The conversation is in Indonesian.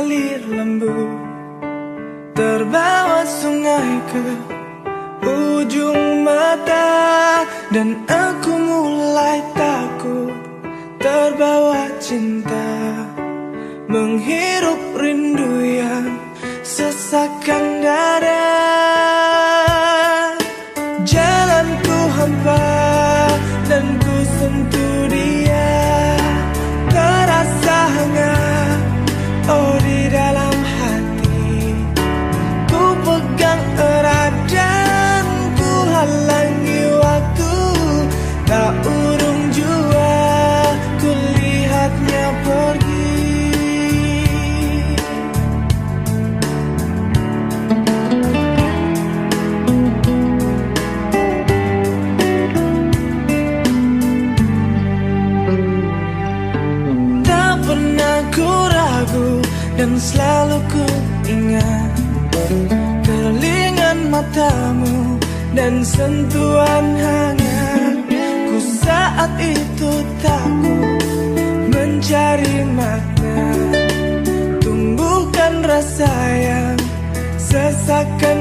mengalir lembut, terbawa sungai ke ujung mata, dan aku mulai takut terbawa cinta, menghirup rindu yang sesakkan dada. Jalanku hampa dan ku sentuh dia, terasa hangat, oh di dalam hati. Ku pegang erat dan ku halangi waktu, tak urung jua ku lihatnya pergi. Dan selalu ku ingat kelingan matamu dan sentuhan hangat. Ku saat itu takut mencari makna, tumbuhkan rasa yang sesakkan